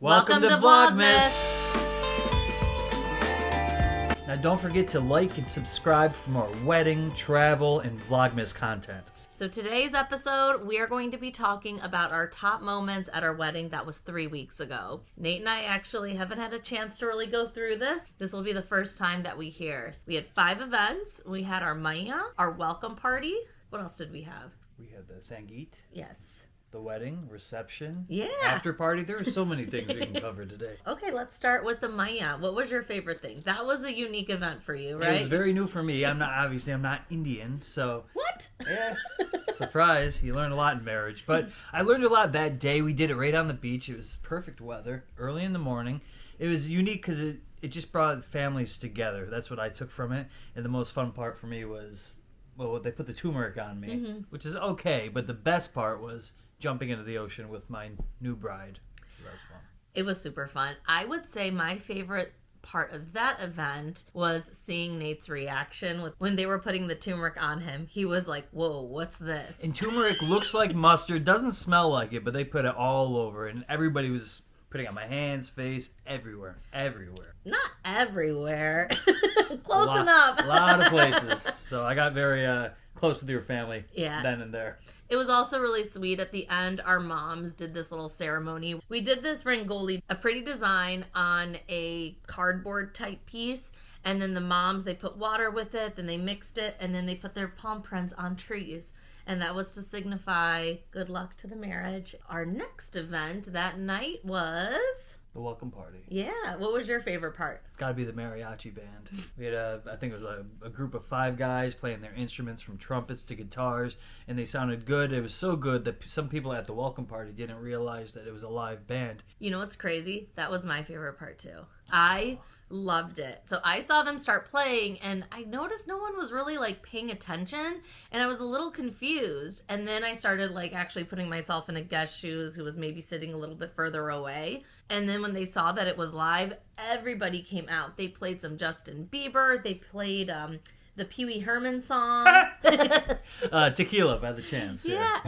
Welcome to Vlogmas! Now don't forget to like and subscribe for more wedding, travel, and Vlogmas content. So today's episode, we are going to be talking about our top moments at our wedding that was 3 weeks ago. Nate and I actually haven't had a chance to really go through this. This will be the first time that we hear. We had 5 events. We had our Maya, our welcome party. What else did we have? We had the Sangeet. Yes. The wedding, reception, yeah, after party. There are so many things we can cover today. Okay, let's start with the Maya. What was your favorite thing? That was a unique event for you, right? It was very new for me. I'm not Indian, so what? Yeah, surprise! You learn a lot in marriage, but I learned a lot that day. We did it right on the beach. It was perfect weather, early in the morning. It was unique because it just brought families together. That's what I took from it. And the most fun part for me was, well, they put the turmeric on me, which is okay. But the best part was jumping into the ocean with my new bride. So that was fun. It was super fun. I would say my favorite part of that event was seeing Nate's reaction when they were putting the turmeric on him. He was like, whoa, what's this? And turmeric looks like mustard, doesn't smell like it, but they put it all over, and everybody was putting it on my hands, face, everywhere. Not everywhere. Close enough. A lot of places. So I got very close with your family then and there. It was also really sweet. At the end, our moms did this little ceremony. We did this rangoli, a pretty design on a cardboard type piece. And then the moms, they put water with it, then they mixed it, and then they put their palm prints on trees. And that was to signify good luck to the marriage. Our next event that night was the welcome party. Yeah. What was your favorite part? It's got to be the mariachi band. We had I think it was a group of 5 guys playing their instruments from trumpets to guitars, and they sounded good. It was so good that some people at the welcome party didn't realize that it was a live band. You know what's crazy? That was my favorite part too. I loved it. So I saw them start playing and I noticed no one was really like paying attention and I was a little confused. And then I started like actually putting myself in a guest's shoes who was maybe sitting a little bit further away. And then when they saw that it was live, everybody came out. They played some Justin Bieber. They played the Pee Wee Herman song. Tequila by the Champs. Yeah.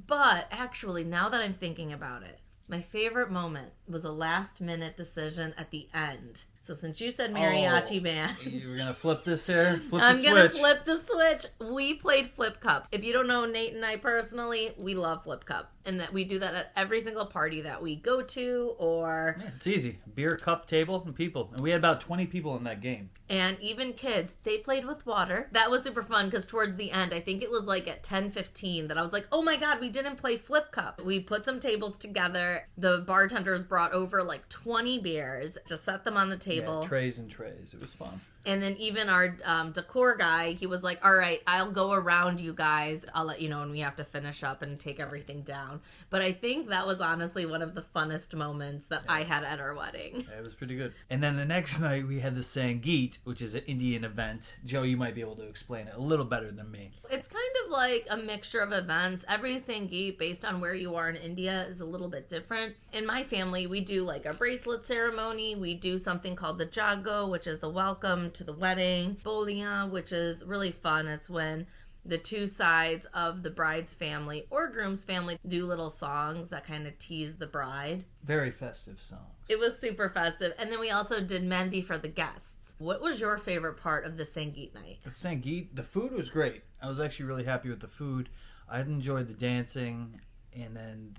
But actually, now that I'm thinking about it, my favorite moment was a last-minute decision at the end. So since you said mariachi band... We're going to flip this here? I'm going to flip the switch. We played flip cups. If you don't know Nate and I personally, we love flip cup. And that we do that at every single party that we go to or... Yeah, it's easy. Beer, cup, table, and people. And we had about 20 people in that game. And even kids, they played with water. That was super fun because towards the end, I think it was like at 10:15 that I was like, oh my God, we didn't play flip cup. We put some tables together. The bartenders brought over like 20 beers, just set them on the table. Yeah, trays and trays. It was fun. And then even our decor guy, he was like, all right, I'll go around you guys. I'll let you know when we have to finish up and take everything down. But I think that was honestly one of the funnest moments that I had at our wedding. Yeah, it was pretty good. And then the next night we had the Sangeet, which is an Indian event. Joe, you might be able to explain it a little better than me. It's kind of like a mixture of events. Every Sangeet, based on where you are in India, is a little bit different. In my family, we do like a bracelet ceremony. We do something called the Jago, which is the welcome to the wedding. Bolia, which is really fun. It's when the 2 sides of the bride's family or groom's family do little songs that kind of tease the bride. Very festive songs. It was super festive. And then we also did Mehndi for the guests. What was your favorite part of the Sangeet night? The Sangeet, the food was great. I was actually really happy with the food. I enjoyed the dancing, and then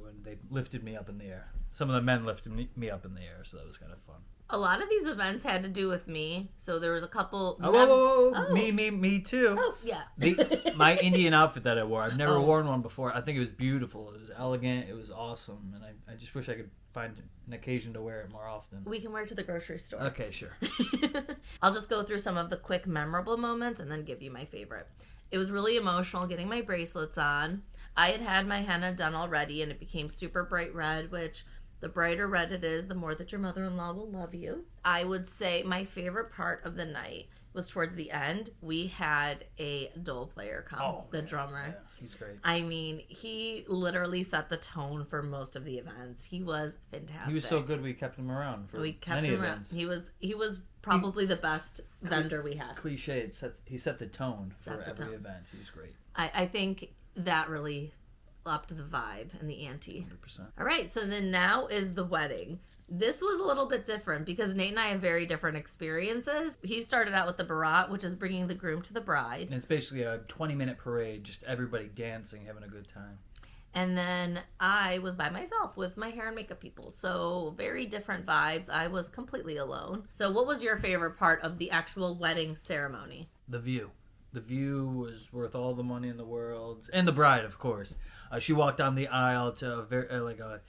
when they lifted me up in the air. Some of the men lifted me up in the air, so that was kind of fun. A lot of these events had to do with me. So there was a couple... Whoa. Me too. Oh, yeah. My Indian outfit that I wore. I've never worn one before. I think it was beautiful. It was elegant. It was awesome. And I just wish I could find an occasion to wear it more often. We can wear it to the grocery store. Okay, sure. I'll just go through some of the quick memorable moments and then give you my favorite. It was really emotional getting my bracelets on. I had my henna done already and it became super bright red, which... The brighter red it is, the more that your mother-in-law will love you. I would say my favorite part of the night was towards the end. We had a dole player come, the drummer. Yeah, he's great. I mean, he literally set the tone for most of the events. He was fantastic. He was so good we kept him around for many events. He was probably the best vendor we had. Cliche, he set the tone for every event. He was great. I think that really upped the vibe and the ante. 100%. All right, so then now is the wedding. This was a little bit different because Nate and I have very different experiences. He started out with the baraat, which is bringing the groom to the bride. And it's basically a 20-minute parade, just everybody dancing, having a good time. And then I was by myself with my hair and makeup people. So very different vibes. I was completely alone. So what was your favorite part of the actual wedding ceremony? The view. The view was worth all the money in the world. And the bride, of course. She walked down the aisle to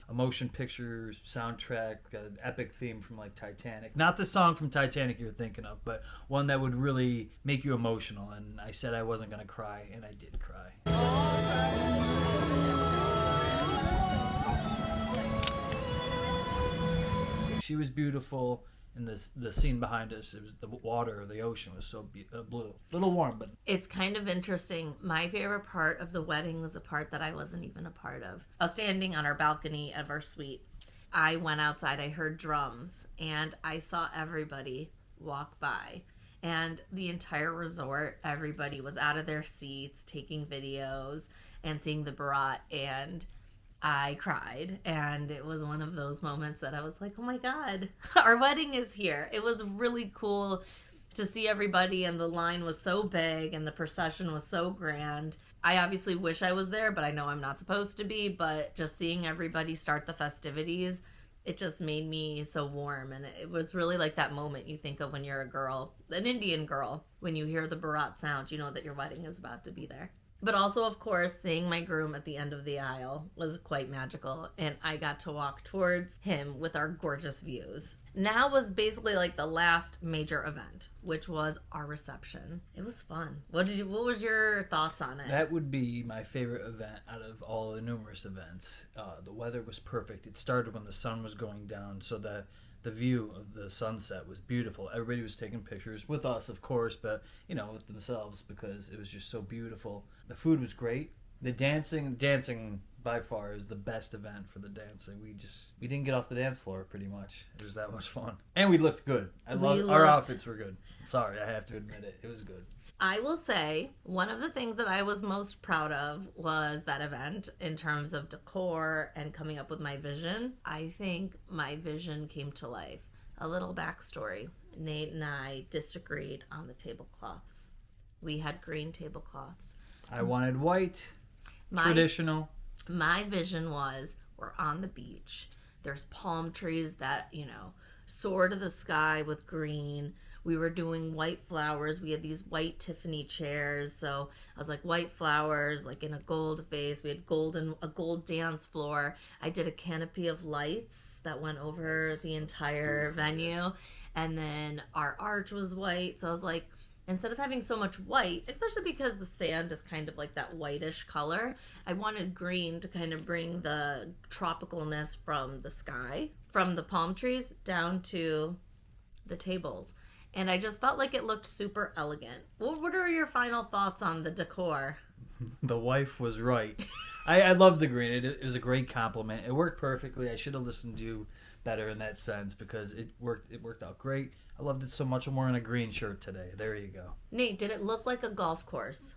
a motion picture soundtrack, an epic theme from like Titanic. Not the song from Titanic you're thinking of, but one that would really make you emotional. And I said I wasn't going to cry, and I did cry. She was beautiful. And the scene behind us, it was the water, the ocean was so blue. A little warm, but... It's kind of interesting. My favorite part of the wedding was a part that I wasn't even a part of. I was standing on our balcony of our suite. I went outside, I heard drums, and I saw everybody walk by. And the entire resort, everybody was out of their seats, taking videos and seeing the baraat, and... I cried, and it was one of those moments that I was like, oh my God, our wedding is here. It was really cool to see everybody, and the line was so big, and the procession was so grand. I obviously wish I was there, but I know I'm not supposed to be, but just seeing everybody start the festivities, it just made me so warm, and it was really like that moment you think of when you're a girl, an Indian girl, when you hear the baraat sound, you know that your wedding is about to be there. But also, of course, seeing my groom at the end of the aisle was quite magical, and I got to walk towards him with our gorgeous views. Now was basically like the last major event, which was our reception. It was fun. What was your thoughts on it? That would be my favorite event out of all the numerous events. The weather was perfect. It started when the sun was going down, so the view of the sunset was beautiful. Everybody was taking pictures with us, of course, but, with themselves, because it was just so beautiful. The food was great. The dancing by far is the best event for the dancing. We didn't get off the dance floor pretty much. It was that much fun. And we looked good. Our outfits were good. Sorry, I have to admit it. It was good. I will say one of the things that I was most proud of was that event in terms of decor and coming up with my vision. I think my vision came to life. A little backstory. Nate and I disagreed on the tablecloths. We had green tablecloths. I wanted white, traditional. My vision was we're on the beach. There's palm trees that, soar to the sky with green. We were doing white flowers. We had these white Tiffany chairs. So I was like white flowers, like in a gold vase. We had a gold dance floor. I did a canopy of lights that went over the entire venue. And then our arch was white. So I was like, instead of having so much white, especially because the sand is kind of like that whitish color, I wanted green to kind of bring the tropicalness from the sky, from the palm trees down to the tables. And I just felt like it looked super elegant. What are your final thoughts on the decor? The wife was right. I loved the green. It was a great compliment. It worked perfectly. I should have listened to you better in that sense because it worked out great. I loved it so much. I'm wearing a green shirt today. There you go. Nate, did it look like a golf course?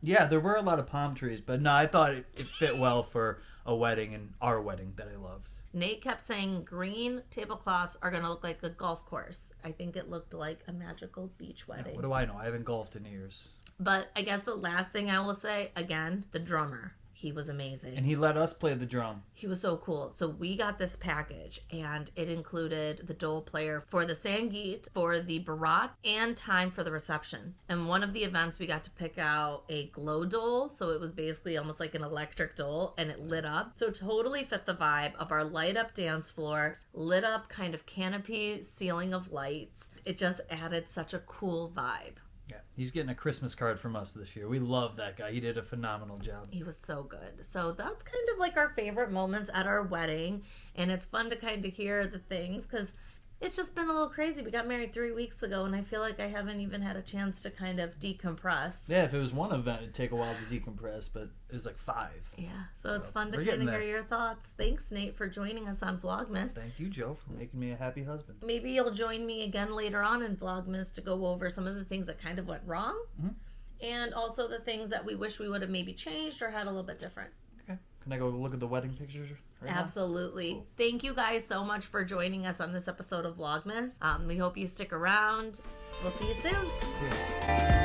Yeah, there were a lot of palm trees, but no, I thought it fit well for a wedding, and our wedding that I loved. Nate kept saying green tablecloths are going to look like a golf course. I think it looked like a magical beach wedding. Yeah, what do I know? I haven't golfed in years. But I guess the last thing I will say, again, the drummer. He was amazing. And he let us play the drum. He was so cool. So we got this package, and it included the dole player for the Sangeet, for the baraat, and time for the reception. And one of the events, we got to pick out a glow dole. So it was basically almost like an electric dole, and it lit up. So it totally fit the vibe of our light up dance floor, lit up kind of canopy ceiling of lights. It just added such a cool vibe. Yeah, he's getting a Christmas card from us this year. We love that guy. He did a phenomenal job. He was so good. So that's kind of like our favorite moments at our wedding. And it's fun to kind of hear the things because it's just been a little crazy. We got married 3 weeks ago, and I feel like I haven't even had a chance to kind of decompress. Yeah, if it was one event, it'd take a while to decompress, but it was like 5. Yeah, so it's fun to kind of hear your thoughts. Thanks, Nate, for joining us on Vlogmas. Thank you, Joe, for making me a happy husband. Maybe you'll join me again later on in Vlogmas to go over some of the things that kind of went wrong, and also the things that we wish we would have maybe changed or had a little bit different. Can I go look at the wedding pictures right now? Absolutely. Cool. Thank you guys so much for joining us on this episode of Vlogmas. We hope you stick around. We'll see you soon. Yeah.